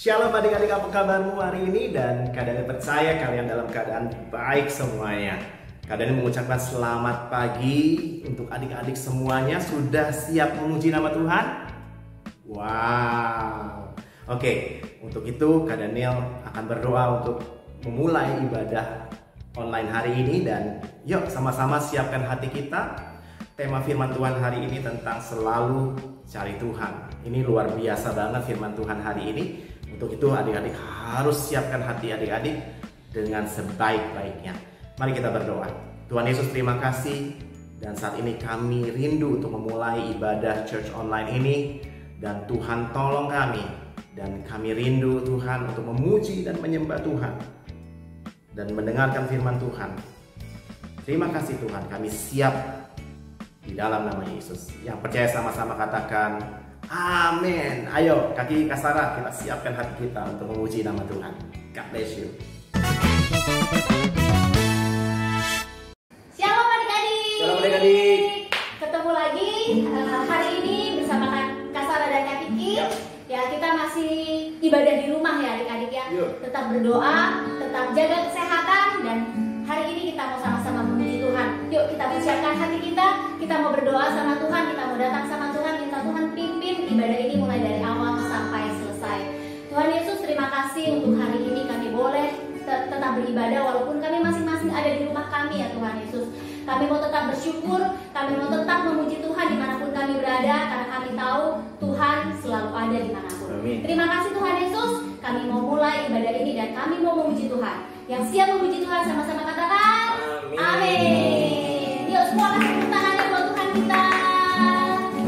Shalom adik-adik, apa kabarmu hari ini? Dan keadaan percaya kalian dalam keadaan baik semuanya. Keadaan mengucapkan selamat pagi untuk adik-adik semuanya. Sudah siap memuji nama Tuhan? Wow. Oke, untuk itu Kak Daniel akan berdoa untuk memulai ibadah online hari ini. Dan yuk sama-sama siapkan hati kita. Tema firman Tuhan hari ini tentang selalu cari Tuhan. Ini luar biasa banget firman Tuhan hari ini. Untuk itu adik-adik harus siapkan hati adik-adik dengan sebaik-baiknya. Mari kita berdoa. Tuhan Yesus, terima kasih. Dan saat ini kami rindu untuk memulai ibadah church online ini. Dan Tuhan tolong kami. Dan kami rindu Tuhan untuk memuji dan menyembah Tuhan. Dan mendengarkan firman Tuhan. Terima kasih Tuhan, kami siap di dalam nama Yesus. Yang percaya sama-sama katakan amin. Ayo, kaki kasara, kita siapkan hati kita untuk memuji nama Tuhan. God bless you. Shalom adik-adik. Shalom adik-adik. Ketemu lagi hari ini bersama Kak Sarah dan Kak Kiki. Ya, kita masih ibadah di rumah ya adik-adik ya. Tetap berdoa, tetap jaga kesehatan, dan hari ini kita mau sama-sama memuji Tuhan. Yuk kita persiapkan hati kita mau berdoa sama Tuhan, kita mau datang sama Tuhan, minta Tuhan pimpin ibadah ini mulai dari awal sampai selesai. Tuhan Yesus, terima kasih untuk hari ini kami boleh tetap beribadah walaupun kami masing-masing ada di rumah kami ya Tuhan Yesus. Kami mau tetap bersyukur, kami mau tetap memuji Tuhan dimanapun kami berada, karena kami tahu Tuhan selalu ada dimanapun. Amin. Terima kasih Tuhan Yesus, kami mau mulai ibadah ini dan kami mau memuji Tuhan. Yang siap memuji Tuhan sama-sama katakan amin. Yuk semua kasih tepuk tangannya buat Tuhan kita.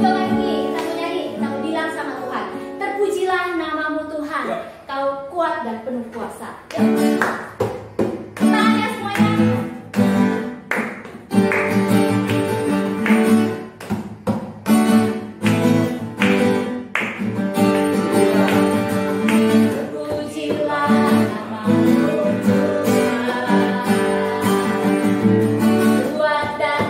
Yuk lagi kita mau nyanyi, kita mau bilang sama Tuhan, terpujilah namamu Tuhan, kau kuat dan penuh kuasa. Yuk. Tangannya semuanya. Kuat dan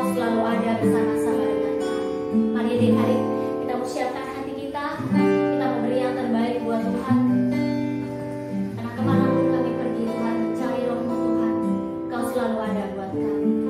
Engkau selalu ada bersama-sama dengan kami. Mari adik-adik, kita mau siapkan hati kita mau beri yang terbaik buat Tuhan. Karena kemanapun kami pergi Tuhan, cari roh-Mu Tuhan, Engkau selalu ada buat kami.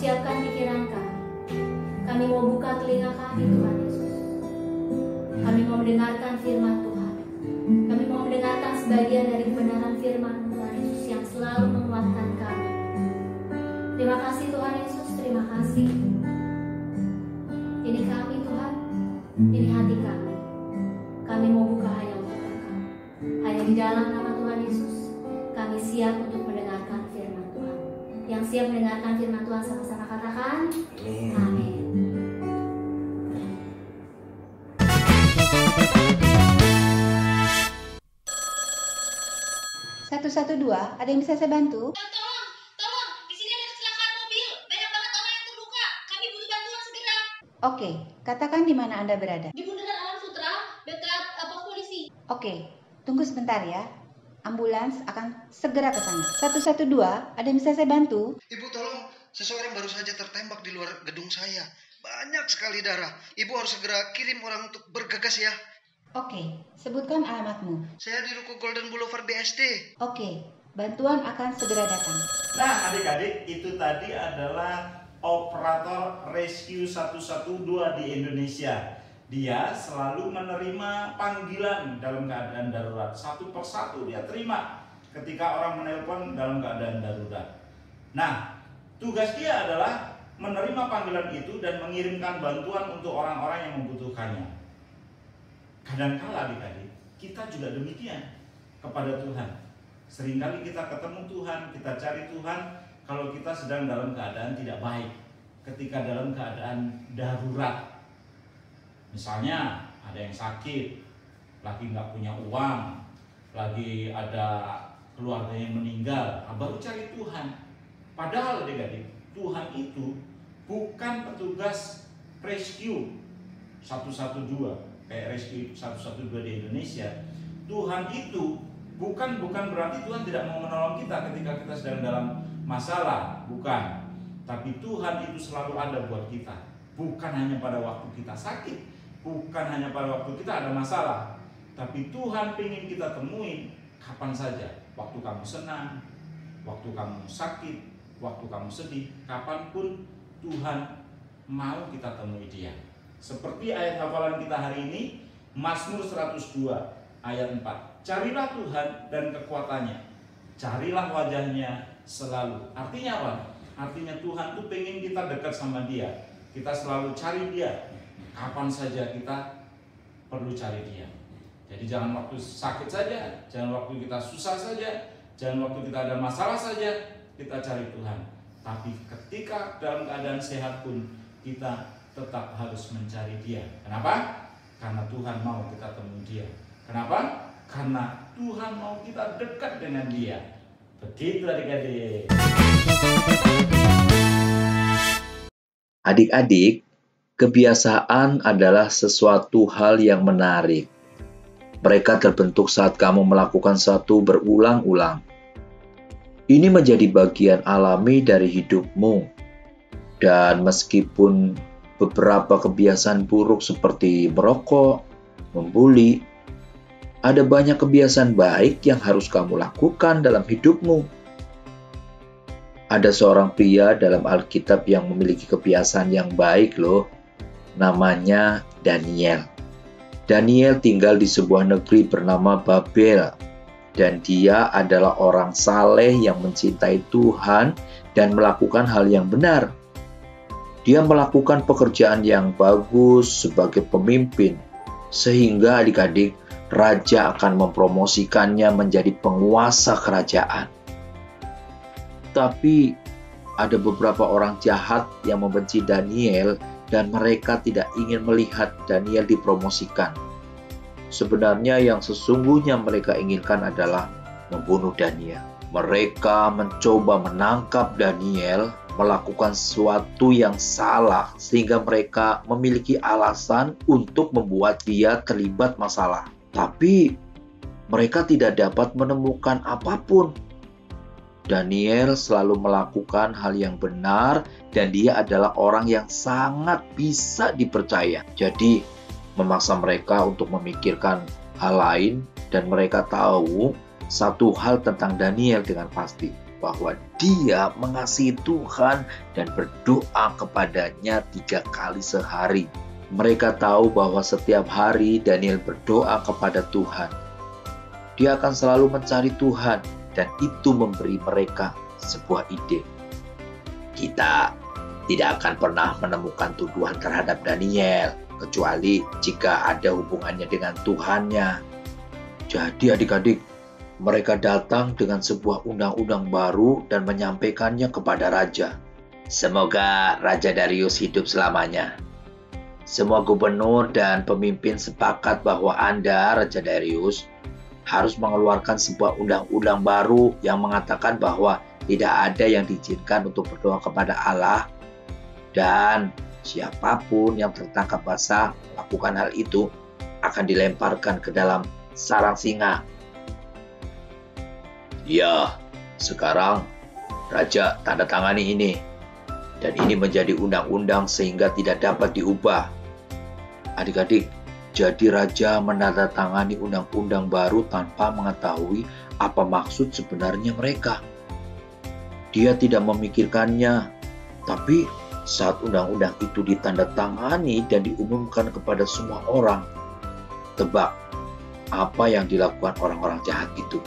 siapkan pikiran kami. Kami mau buka telinga kami, Tuhan Yesus. Kami mau mendengarkan firman Tuhan. Kami mau mendengarkan sebagian dari kebenaran firman Tuhan Yesus yang selalu menguatkan kami. Terima kasih Tuhan Yesus, terima kasih. Ini kami Tuhan, ini hati kami. Kami mau buka hanya untuk Engkau. Hanya di dalam nama Tuhan Yesus, kami siap untuk mendengarkan firman Tuhan. Yang siap mendengarkan firman Tuhan sama-sama katakan, amin. 112, ada yang bisa saya bantu? Tolong, di sini ada kecelakaan mobil. Banyak banget orang yang terluka. Kami butuh bantuan segera. Oke, katakan di mana Anda berada. Di Bundaran Alam Sutra, dekat pos polisi. Oke, tunggu sebentar ya. Ambulans akan segera ke sana. 112, ada yang bisa saya bantu? Ibu tolong, seseorang baru saja tertembak di luar gedung saya. Banyak sekali darah. Ibu harus segera kirim orang untuk bergegas ya. Oke, sebutkan alamatmu. Saya di Ruko Golden Boulevard BSD. Oke, bantuan akan segera datang. Nah, adik-adik, itu tadi adalah operator Rescue 112 di Indonesia. Dia selalu menerima panggilan dalam keadaan darurat. Satu persatu dia terima ketika orang menelpon dalam keadaan darurat. Nah, tugas dia adalah menerima panggilan itu dan mengirimkan bantuan untuk orang-orang yang membutuhkannya. Kadangkala adik-adik, kita juga demikian kepada Tuhan. Seringkali kita ketemu Tuhan, kita cari Tuhan kalau kita sedang dalam keadaan tidak baik. Ketika dalam keadaan darurat, misalnya ada yang sakit, lagi nggak punya uang, lagi ada keluarga yang meninggal, baru cari Tuhan. Padahal adik-adik, Tuhan itu bukan petugas rescue 112 kayak Rescue 112 di Indonesia. Tuhan itu bukan berarti Tuhan tidak mau menolong kita ketika kita sedang dalam masalah, bukan. Tapi Tuhan itu selalu ada buat kita. Bukan hanya pada waktu kita sakit, bukan hanya pada waktu kita ada masalah, tapi Tuhan ingin kita temuin kapan saja. Waktu kamu senang, waktu kamu sakit, waktu kamu sedih, kapanpun Tuhan mau kita temui Dia. Seperti ayat hafalan kita hari ini, Mazmur 102 ayat 4. Carilah Tuhan dan kekuatannya, carilah wajahnya selalu. Artinya apa? Artinya Tuhan tuh pengen kita dekat sama Dia. Kita selalu cari Dia. Kapan saja kita perlu cari Dia. Jadi jangan waktu sakit saja, jangan waktu kita susah saja, jangan waktu kita ada masalah saja kita cari Tuhan. Tapi ketika dalam keadaan sehat pun kita tetap harus mencari Dia. Kenapa? Karena Tuhan mau kita temui Dia. Kenapa? Karena Tuhan mau kita dekat dengan Dia. Begitu adik-adik. Adik-adik, kebiasaan adalah sesuatu hal yang menarik. Mereka terbentuk saat kamu melakukan satu berulang-ulang. Ini menjadi bagian alami dari hidupmu. Dan meskipun beberapa kebiasaan buruk seperti merokok, membuli, ada banyak kebiasaan baik yang harus kamu lakukan dalam hidupmu. Ada seorang pria dalam Alkitab yang memiliki kebiasaan yang baik loh. Namanya Daniel. Daniel tinggal di sebuah negeri bernama Babel. Dan dia adalah orang saleh yang mencintai Tuhan dan melakukan hal yang benar. Dia melakukan pekerjaan yang bagus sebagai pemimpin, sehingga adik-adik, raja akan mempromosikannya menjadi penguasa kerajaan. Tapi ada beberapa orang jahat yang membenci Daniel dan mereka tidak ingin melihat Daniel dipromosikan. Sebenarnya yang sesungguhnya mereka inginkan adalah membunuh Daniel. Mereka mencoba menangkap Daniel melakukan sesuatu yang salah sehingga mereka memiliki alasan untuk membuat dia terlibat masalah. Tapi mereka tidak dapat menemukan apapun. Daniel selalu melakukan hal yang benar dan dia adalah orang yang sangat bisa dipercaya. Jadi memaksa mereka untuk memikirkan hal lain dan mereka tahu satu hal tentang Daniel dengan pasti. bahwa dia mengasihi Tuhan dan berdoa kepadanya 3 kali sehari. Mereka tahu bahwa setiap hari Daniel berdoa kepada Tuhan. Dia akan selalu mencari Tuhan dan itu memberi mereka sebuah ide. Kita tidak akan pernah menemukan tuduhan terhadap Daniel kecuali jika ada hubungannya dengan Tuhannya. Jadi adik-adik, mereka datang dengan sebuah undang-undang baru dan menyampaikannya kepada raja. Semoga Raja Darius hidup selamanya. Semua gubernur dan pemimpin sepakat bahwa Anda, Raja Darius, harus mengeluarkan sebuah undang-undang baru yang mengatakan bahwa tidak ada yang diizinkan untuk berdoa kepada Allah, dan siapapun yang tertangkap basah melakukan hal itu akan dilemparkan ke dalam sarang singa. Ya, sekarang Raja tanda tangani ini, dan ini menjadi undang-undang sehingga tidak dapat diubah. Adik-adik, jadi Raja menandatangani undang-undang baru tanpa mengetahui apa maksud sebenarnya mereka. Dia tidak memikirkannya, tapi saat undang-undang itu ditandatangani dan diumumkan kepada semua orang, tebak apa yang dilakukan orang-orang jahat itu?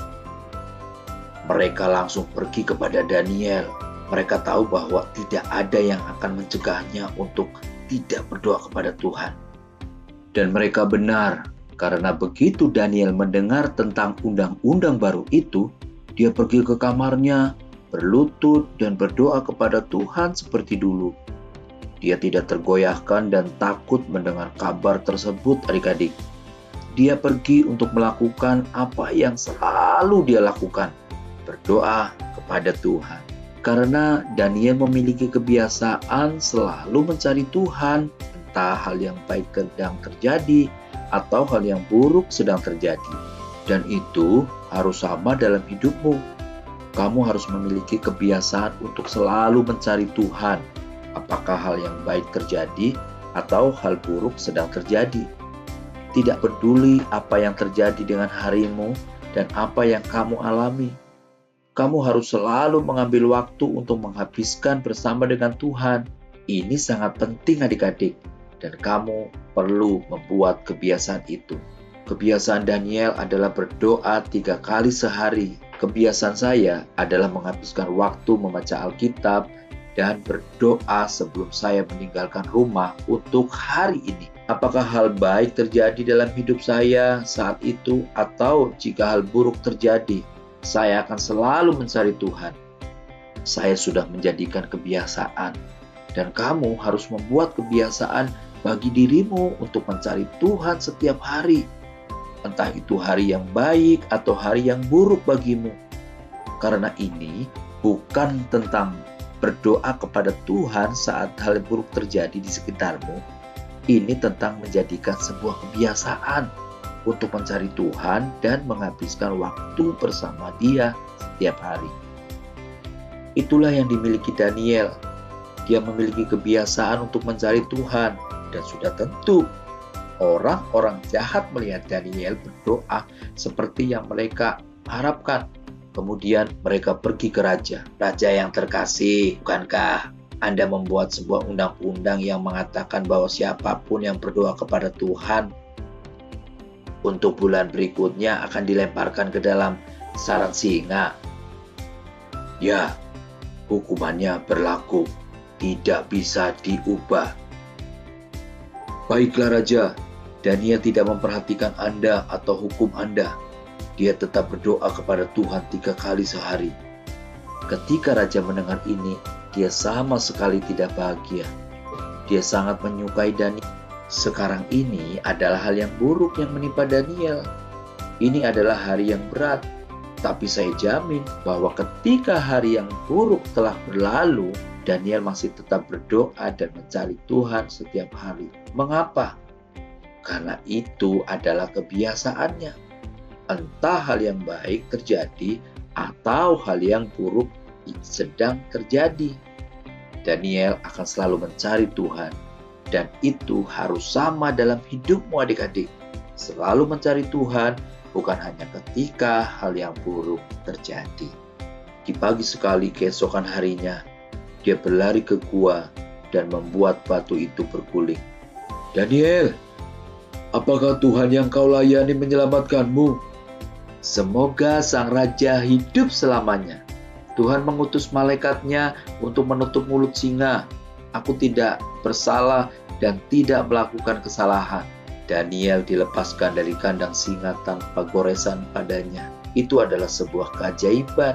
Mereka langsung pergi kepada Daniel. Mereka tahu bahwa tidak ada yang akan mencegahnya untuk tidak berdoa kepada Tuhan. Dan mereka benar, karena begitu Daniel mendengar tentang undang-undang baru itu, dia pergi ke kamarnya, berlutut dan berdoa kepada Tuhan seperti dulu. Dia tidak tergoyahkan dan takut mendengar kabar tersebut, adik-adik. Dia pergi untuk melakukan apa yang selalu dia lakukan, berdoa kepada Tuhan. Karena Daniel memiliki kebiasaan selalu mencari Tuhan, entah hal yang baik sedang terjadi atau hal yang buruk sedang terjadi. Dan itu harus sama dalam hidupmu. Kamu harus memiliki kebiasaan untuk selalu mencari Tuhan, apakah hal yang baik terjadi atau hal buruk sedang terjadi. Tidak peduli apa yang terjadi dengan harimu dan apa yang kamu alami. Kamu harus selalu mengambil waktu untuk menghabiskan bersama dengan Tuhan. Ini sangat penting adik-adik, dan kamu perlu membuat kebiasaan itu. Kebiasaan Daniel adalah berdoa 3 kali sehari. Kebiasaan saya adalah menghabiskan waktu membaca Alkitab dan berdoa sebelum saya meninggalkan rumah untuk hari ini. Apakah hal baik terjadi dalam hidup saya saat itu atau jika hal buruk terjadi, saya akan selalu mencari Tuhan. Saya sudah menjadikan kebiasaan, dan kamu harus membuat kebiasaan bagi dirimu untuk mencari Tuhan setiap hari. Entah itu hari yang baik atau hari yang buruk bagimu. Karena ini bukan tentang berdoa kepada Tuhan saat hal yang buruk terjadi di sekitarmu. Ini tentang menjadikan sebuah kebiasaan untuk mencari Tuhan dan menghabiskan waktu bersama Dia setiap hari. Itulah yang dimiliki Daniel. Dia memiliki kebiasaan untuk mencari Tuhan, dan sudah tentu orang-orang jahat melihat Daniel berdoa seperti yang mereka harapkan. Kemudian mereka pergi ke raja. Raja yang terkasih, bukankah Anda membuat sebuah undang-undang yang mengatakan bahwa siapapun yang berdoa kepada Tuhan untuk bulan berikutnya akan dilemparkan ke dalam sarang singa? Ya, hukumannya berlaku, tidak bisa diubah. Baiklah Raja, Daniel tidak memperhatikan Anda atau hukum Anda. Dia tetap berdoa kepada Tuhan 3 kali sehari. Ketika Raja mendengar ini, dia sama sekali tidak bahagia. Dia sangat menyukai Daniel. Sekarang ini adalah hal yang buruk yang menimpa Daniel. Ini adalah hari yang berat. Tapi saya jamin bahwa ketika hari yang buruk telah berlalu, Daniel masih tetap berdoa dan mencari Tuhan setiap hari. Mengapa? Karena itu adalah kebiasaannya. Entah hal yang baik terjadi atau hal yang buruk sedang terjadi, Daniel akan selalu mencari Tuhan. Dan itu harus sama dalam hidupmu adik-adik. Selalu mencari Tuhan, bukan hanya ketika hal yang buruk terjadi. Di pagi sekali keesokan harinya, dia berlari ke gua dan membuat batu itu berguling. Daniel, apakah Tuhan yang kau layani menyelamatkanmu? Semoga sang raja hidup selamanya. Tuhan mengutus malaikatnya untuk menutup mulut singa. Aku tidak bersalah dan tidak melakukan kesalahan. Daniel dilepaskan dari kandang singa tanpa goresan padanya. Itu adalah sebuah keajaiban.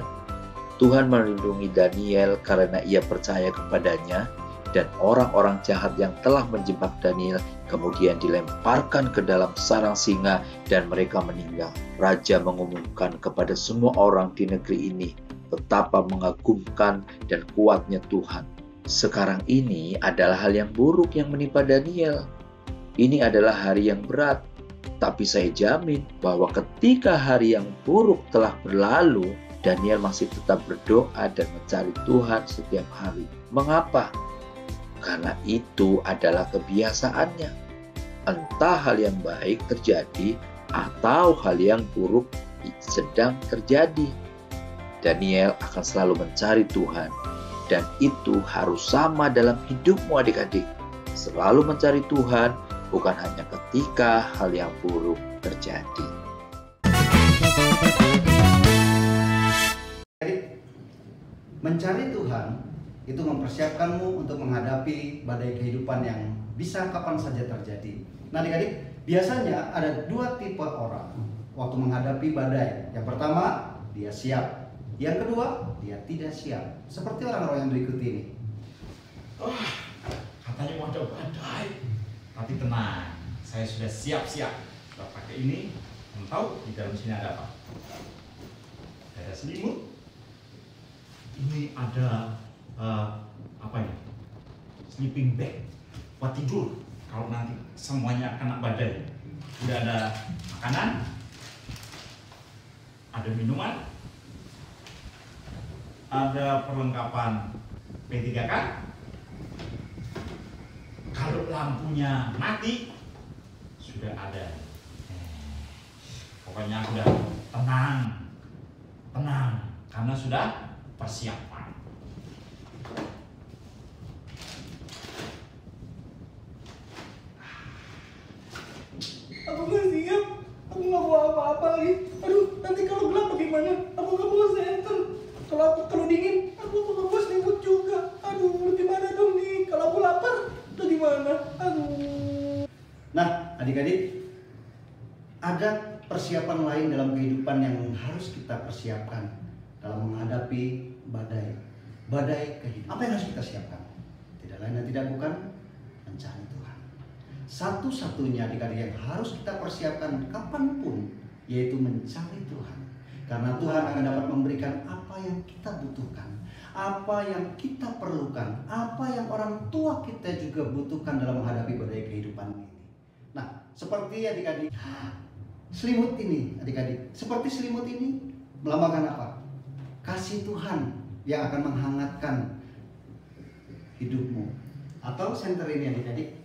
Tuhan melindungi Daniel karena ia percaya kepadanya, dan orang-orang jahat yang telah menjebak Daniel kemudian dilemparkan ke dalam sarang singa dan mereka meninggal. Raja mengumumkan kepada semua orang di negeri ini betapa mengagumkan dan kuatnya Tuhan. Sekarang ini adalah hal yang buruk yang menimpa Daniel. Ini adalah hari yang berat, tapi saya jamin bahwa ketika hari yang buruk telah berlalu, Daniel masih tetap berdoa dan mencari Tuhan setiap hari. Mengapa? Karena itu adalah kebiasaannya. Entah hal yang baik terjadi atau hal yang buruk sedang terjadi, Daniel akan selalu mencari Tuhan. Dan itu harus sama dalam hidupmu adik-adik. Selalu mencari Tuhan, bukan hanya ketika hal yang buruk terjadi. Mencari Tuhan itu mempersiapkanmu untuk menghadapi badai kehidupan yang bisa kapan saja terjadi. Nah adik-adik, biasanya ada dua tipe orang waktu menghadapi badai. Yang pertama, dia siap. Yang kedua, dia tidak siap. Seperti orang-orang yang berikut ini. Katanya mau ada badai. Tapi tenang, saya sudah siap-siap. Sudah pakai ini. Kamu tahu di dalam sini ada apa? Ada selimut. Ini ada apa ya? Sleeping bag buat tidur. Kalau nanti semuanya kena badai. Sudah ada makanan, ada minuman, ada perlengkapan P3K. Kalau lampunya mati, sudah ada. Pokoknya sudah tenang, karena sudah persiapan. Aku nggak siap, aku nggak bawa apa-apa lagi. Aduh, nanti kalau gelap bagaimana? Aku nggak bawa senter. Kalau dingin, aku nggak bawa selimut juga. Aduh, gimana dong nih? Kalau aku lapar, itu gimana? Aduh. Nah, adik-adik, ada persiapan lain dalam kehidupan yang harus kita persiapkan dalam menghadapi badai kehidupan. Apa yang harus kita siapkan? Tidak lain dan tidak bukan mencari Tuhan. Satu-satunya adik-adik yang harus kita persiapkan kapanpun, yaitu mencari Tuhan. Karena Tuhan akan dapat memberikan apa yang kita butuhkan, apa yang kita perlukan, apa yang orang tua kita juga butuhkan dalam menghadapi badai kehidupan ini. Nah, seperti adik-adik, selimut ini, adik-adik, seperti selimut ini melambangkan apa? Kasih Tuhan yang akan menghangatkan hidupmu. Atau senter ini adik-adik,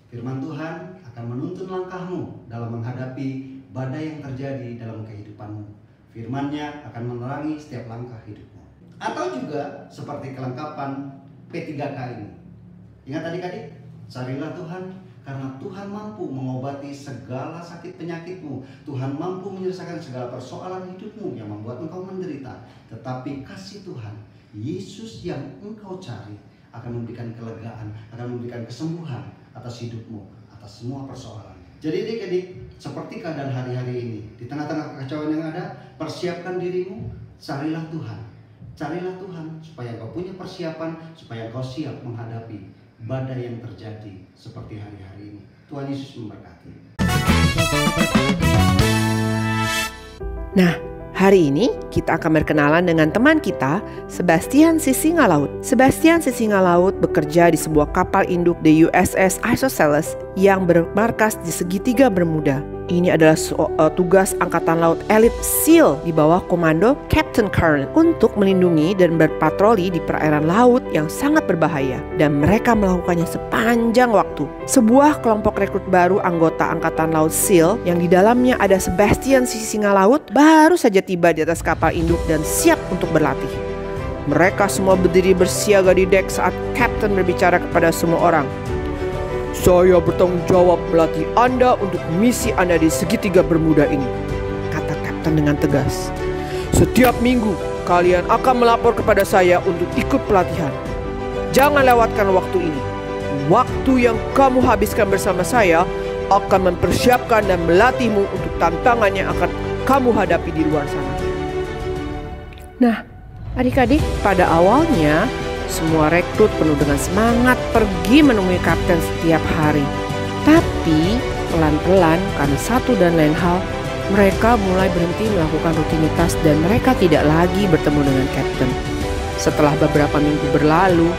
firman Tuhan akan menuntun langkahmu dalam menghadapi badai yang terjadi dalam kehidupanmu. Firman-Nya akan menerangi setiap langkah hidupmu. Atau juga seperti kelengkapan P3K ini. Ingat adik-adik, carilah Tuhan karena Tuhan mampu mengobati segala sakit penyakitmu. Tuhan mampu menyelesaikan segala persoalan hidupmu yang membuat engkau menderita. Tetapi kasih Tuhan, Yesus yang engkau cari, akan memberikan kelegaan, akan memberikan kesembuhan atas hidupmu, atas semua persoalan. Jadi adik-adik, seperti keadaan hari-hari ini, di tengah-tengah kekacauan yang ada, persiapkan dirimu, carilah Tuhan. Carilah Tuhan supaya kau punya persiapan, supaya kau siap menghadapi badai yang terjadi seperti hari-hari ini. Tuhan Yesus memberkati. Nah, hari ini kita akan berkenalan dengan teman kita, Sebastian Sisingalaut. Sebastian Sisingalaut bekerja di sebuah kapal induk the USS Isosceles yang bermarkas di segitiga Bermuda. Ini adalah tugas Angkatan Laut Elit SEAL di bawah komando Captain Kern untuk melindungi dan berpatroli di perairan laut yang sangat berbahaya, dan mereka melakukannya sepanjang waktu. Sebuah kelompok rekrut baru anggota Angkatan Laut SEAL yang di dalamnya ada Sebastian Sisingalaut baru saja tiba di atas kapal induk dan siap untuk berlatih. Mereka semua berdiri bersiaga di dek saat Kapten berbicara kepada semua orang. "Saya bertanggung jawab melatih Anda untuk misi Anda di segitiga Bermuda ini," kata Kapten dengan tegas. "Setiap minggu kalian akan melapor kepada saya untuk ikut pelatihan. Jangan lewatkan waktu ini. Waktu yang kamu habiskan bersama saya akan mempersiapkan dan melatihmu untuk tantangan yang akan kamu hadapi di luar sana." Nah, adik-adik, pada awalnya semua rekrut penuh dengan semangat pergi menemui Kapten setiap hari. Tapi pelan-pelan karena satu dan lain hal, mereka mulai berhenti melakukan rutinitas dan mereka tidak lagi bertemu dengan Kapten. Setelah beberapa minggu berlalu,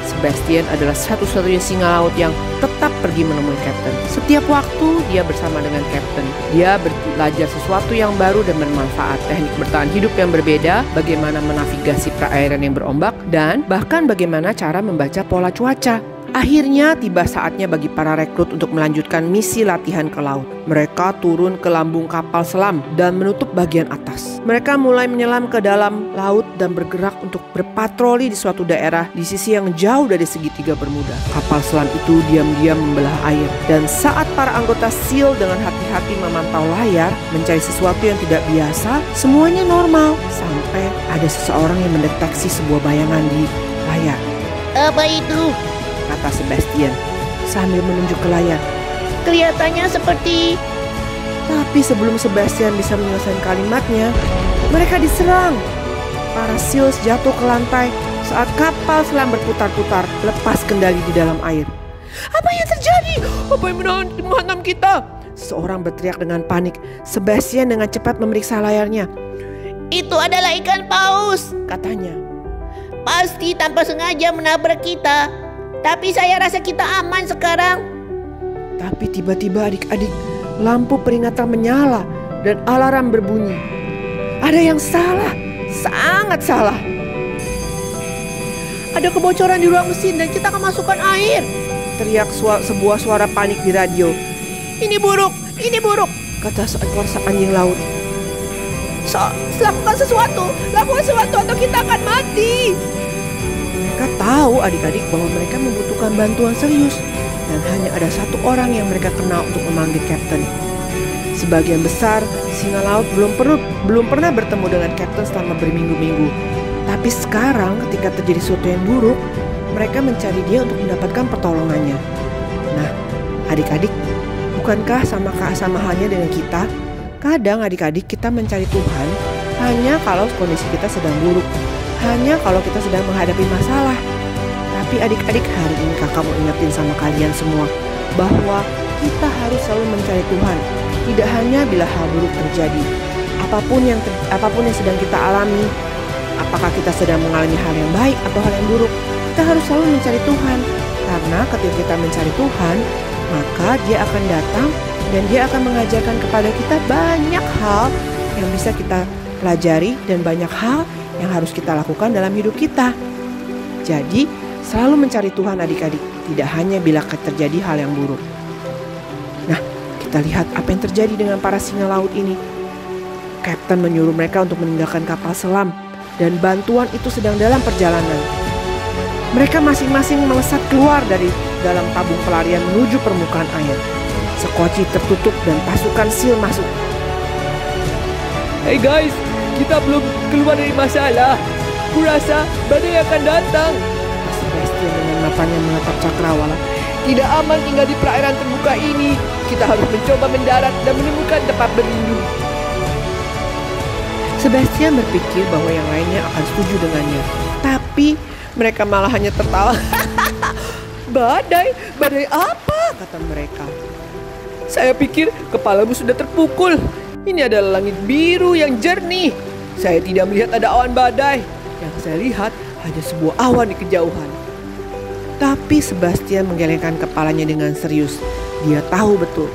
Sebastian adalah satu-satunya singa laut yang tetap pergi menemui Kapten. Setiap waktu dia bersama dengan Kapten. Dia belajar sesuatu yang baru dan bermanfaat, teknik bertahan hidup yang berbeda, bagaimana menavigasi perairan yang berombak, dan bahkan bagaimana cara membaca pola cuaca. Akhirnya tiba saatnya bagi para rekrut untuk melanjutkan misi latihan ke laut. Mereka turun ke lambung kapal selam dan menutup bagian atas. Mereka mulai menyelam ke dalam laut dan bergerak untuk berpatroli di suatu daerah di sisi yang jauh dari segitiga Bermuda. Kapal selam itu diam-diam membelah air, dan saat para anggota SEAL dengan hati-hati memantau layar mencari sesuatu yang tidak biasa, semuanya normal sampai ada seseorang yang mendeteksi sebuah bayangan di layar. "Apa itu?" kata Sebastian sambil menunjuk ke layar. "Kelihatannya seperti..." Tapi sebelum Sebastian bisa menyelesaikan kalimatnya, mereka diserang. Para SEALs jatuh ke lantai saat kapal selam berputar-putar lepas kendali di dalam air. "Apa yang terjadi? Apa yang menghantam kita?" Seorang berteriak dengan panik. Sebastian dengan cepat memeriksa layarnya. "Itu adalah ikan paus," katanya. "Pasti tanpa sengaja menabrak kita. Tapi saya rasa kita aman sekarang." Tapi tiba-tiba adik-adik, lampu peringatan menyala dan alarm berbunyi. Ada yang salah, sangat salah. "Ada kebocoran di ruang mesin dan kita kemasukan air," teriak sebuah suara panik di radio. Ini buruk, kata seekor anjing laut. Lakukan sesuatu atau kita akan mati." Mereka tahu adik-adik bahwa mereka membutuhkan bantuan serius, dan hanya ada satu orang yang mereka kenal untuk memanggil Kapten. Sebagian besar singa laut belum pernah bertemu dengan Kapten selama berminggu-minggu. Tapi sekarang ketika terjadi sesuatu yang buruk, mereka mencari dia untuk mendapatkan pertolongannya. Nah, adik-adik, bukankah sama halnya dengan kita? Kadang adik-adik kita mencari Tuhan hanya kalau kondisi kita sedang buruk, hanya kalau kita sedang menghadapi masalah. Tapi adik-adik, hari ini kakak mau ingetin sama kalian semua bahwa kita harus selalu mencari Tuhan, tidak hanya bila hal buruk terjadi. Apapun yang sedang kita alami, apakah kita sedang mengalami hal yang baik atau hal yang buruk, kita harus selalu mencari Tuhan. Karena ketika kita mencari Tuhan, maka Dia akan datang dan Dia akan mengajarkan kepada kita banyak hal yang bisa kita pelajari dan banyak hal yang harus kita lakukan dalam hidup kita. Jadi, selalu mencari Tuhan adik-adik, tidak hanya bila terjadi hal yang buruk. Nah, kita lihat apa yang terjadi dengan para singa laut ini. Kapten menyuruh mereka untuk meninggalkan kapal selam, dan bantuan itu sedang dalam perjalanan. Mereka masing-masing melesat keluar dari dalam tabung pelarian menuju permukaan air. Sekoci tertutup dan pasukan SEAL masuk. "Hey guys, kita belum keluar dari masalah. Kurasa badai akan datang," Sebastian dengan matanya menatap cakrawala. "Tidak aman tinggal di perairan terbuka ini. Kita harus mencoba mendarat dan menemukan tempat berlindung." Sebastian berpikir bahwa yang lainnya akan setuju dengannya. Tapi mereka malah hanya tertawa. Badai apa?" kata mereka. "Saya pikir kepalamu sudah terpukul. Ini adalah langit biru yang jernih. Saya tidak melihat ada awan badai. Yang saya lihat hanya sebuah awan di kejauhan." Tapi Sebastian menggelengkan kepalanya dengan serius. Dia tahu betul.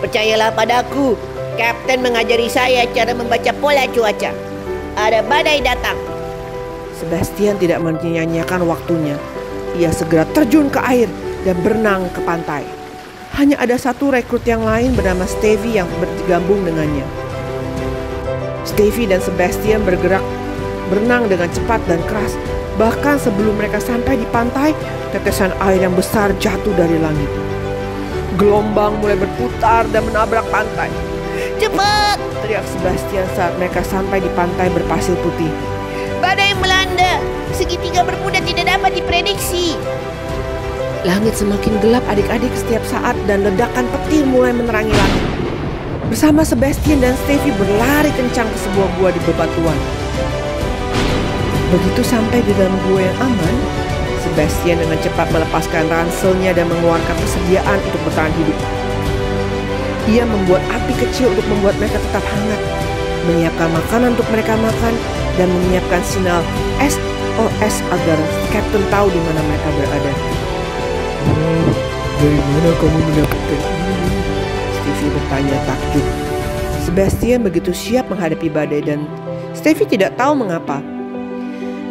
"Percayalah padaku, Kapten mengajari saya cara membaca pola cuaca. Ada badai datang." Sebastian tidak menyia-nyiakan waktunya. Ia segera terjun ke air dan berenang ke pantai. Hanya ada satu rekrut yang lain bernama Stevie yang bergabung dengannya. Stevie dan Sebastian bergerak berenang dengan cepat dan keras. Bahkan sebelum mereka sampai di pantai, tetesan air yang besar jatuh dari langit. Gelombang mulai berputar dan menabrak pantai. Cepat! Teriak Sebastian saat mereka sampai di pantai berpasir putih. Badai melanda. Segitiga bermuda tidak dapat diprediksi. Langit semakin gelap adik-adik setiap saat dan ledakan petir mulai menerangi langit. Bersama Sebastian dan Steffi berlari kencang ke sebuah gua di bebatuan. Begitu sampai di dalam gua yang aman, Sebastian dengan cepat melepaskan ranselnya dan mengeluarkan persediaan untuk bertahan hidup. Ia membuat api kecil untuk membuat mereka tetap hangat, menyiapkan makanan untuk mereka makan, dan menyiapkan sinyal SOS agar Kapten tahu di mana mereka berada. Oh, dari mana kamu mendapatkan ini? Steffi bertanya takjub. Sebastian begitu siap menghadapi badai dan Steffi tidak tahu mengapa.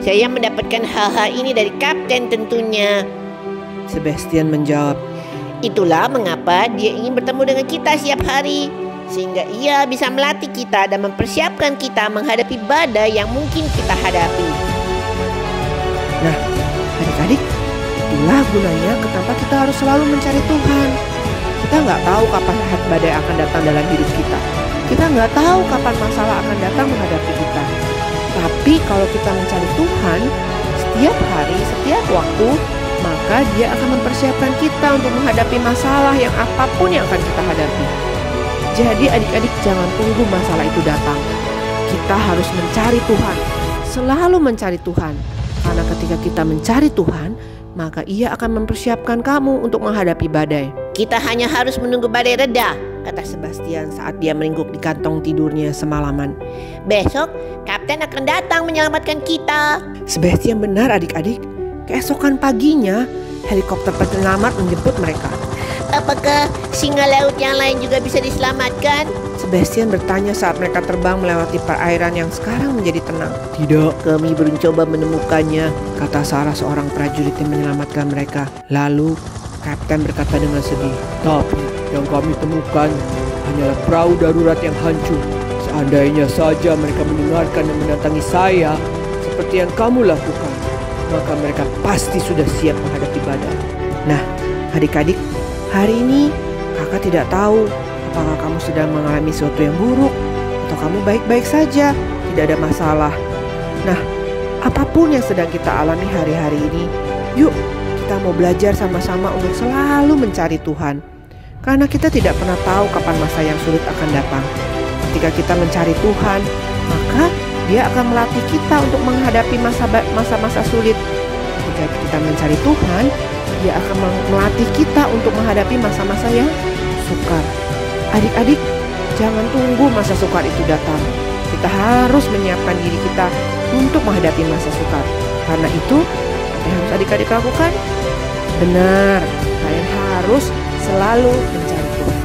Saya mendapatkan hal-hal ini dari Kapten tentunya. Sebastian menjawab. Itulah mengapa dia ingin bertemu dengan kita setiap hari, sehingga ia bisa melatih kita dan mempersiapkan kita menghadapi badai yang mungkin kita hadapi. Nah, adik-adik, itulah gunanya kenapa kita harus selalu mencari Tuhan. Kita nggak tahu kapan badai akan datang dalam hidup kita. Kita nggak tahu kapan masalah akan datang menghadapi kita. Tapi kalau kita mencari Tuhan setiap hari, setiap waktu, maka Dia akan mempersiapkan kita untuk menghadapi masalah yang apapun yang akan kita hadapi. Jadi adik-adik jangan tunggu masalah itu datang. Kita harus mencari Tuhan, selalu mencari Tuhan. Karena ketika kita mencari Tuhan, maka Ia akan mempersiapkan kamu untuk menghadapi badai. Kita hanya harus menunggu badai reda, kata Sebastian saat dia meringkuk di kantong tidurnya semalaman. Besok, Kapten akan datang menyelamatkan kita. Sebastian benar adik-adik. Keesokan paginya, helikopter penyelamat menjemput mereka. Apakah singa laut yang lain juga bisa diselamatkan? Sebastian bertanya saat mereka terbang melewati perairan yang sekarang menjadi tenang. Tidak, kami mencoba menemukannya, kata Sarah seorang prajurit yang menyelamatkan mereka. Lalu, Kapten berkata dengan sedih, tapi yang kami temukan hanyalah perahu darurat yang hancur. Seandainya saja mereka mendengarkan dan mendatangi saya seperti yang kamu lakukan, maka mereka pasti sudah siap menghadapi badai. Nah, adik-adik, hari ini kakak tidak tahu apakah kamu sedang mengalami sesuatu yang buruk atau kamu baik-baik saja, tidak ada masalah. Nah, apapun yang sedang kita alami hari-hari ini, yuk kita mau belajar sama-sama untuk selalu mencari Tuhan. Karena kita tidak pernah tahu kapan masa yang sulit akan datang. Ketika kita mencari Tuhan, maka Dia akan melatih kita untuk menghadapi masa-masa sulit. Ketika kita mencari Tuhan, Dia akan melatih kita untuk menghadapi masa-masa yang sukar. Adik-adik, jangan tunggu masa sukar itu datang. Kita harus menyiapkan diri kita untuk menghadapi masa sukar. Karena itu, apa yang harus adik-adik lakukan? Benar, kalian harus selalu mencari Tuhan.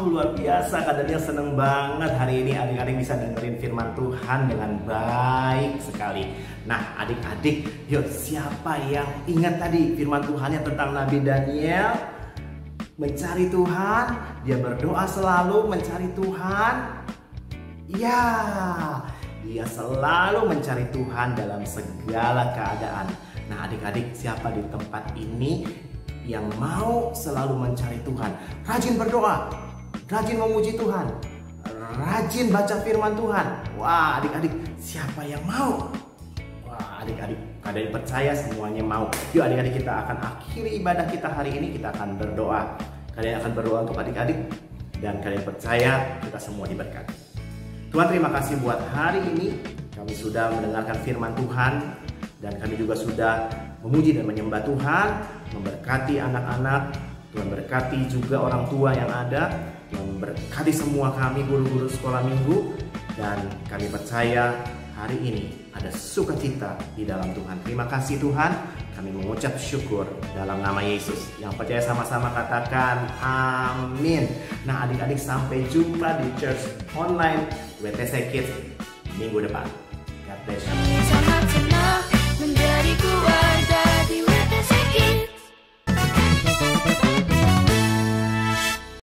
Luar biasa, Kak Daniel seneng banget hari ini adik-adik bisa dengerin firman Tuhan dengan baik sekali. Nah adik-adik, yuk siapa yang ingat tadi firman Tuhannya tentang Nabi Daniel mencari Tuhan, dia berdoa selalu mencari Tuhan. Ya, dia selalu mencari Tuhan dalam segala keadaan. Nah adik-adik, siapa di tempat ini yang mau selalu mencari Tuhan, rajin berdoa, rajin memuji Tuhan, rajin baca firman Tuhan? Wah adik-adik, siapa yang mau? Wah adik-adik, kalian percaya semuanya mau. Yuk adik-adik, kita akan akhiri ibadah kita hari ini, kita akan berdoa. Kalian akan berdoa untuk adik-adik, dan kalian percaya kita semua diberkati. Tuhan, terima kasih buat hari ini. Kami sudah mendengarkan firman Tuhan, dan kami juga sudah memuji dan menyembah Tuhan, memberkati anak-anak. Tuhan berkati juga orang tua yang ada, memberkati semua kami guru-guru sekolah minggu, dan kami percaya hari ini ada sukacita di dalam Tuhan. Terima kasih Tuhan, Kami mengucap syukur dalam nama Yesus. Yang percaya sama-sama katakan amin. Nah adik-adik, sampai jumpa di Church Online WTC Kids minggu depan. God bless you. Sama-sama menjadi kuat.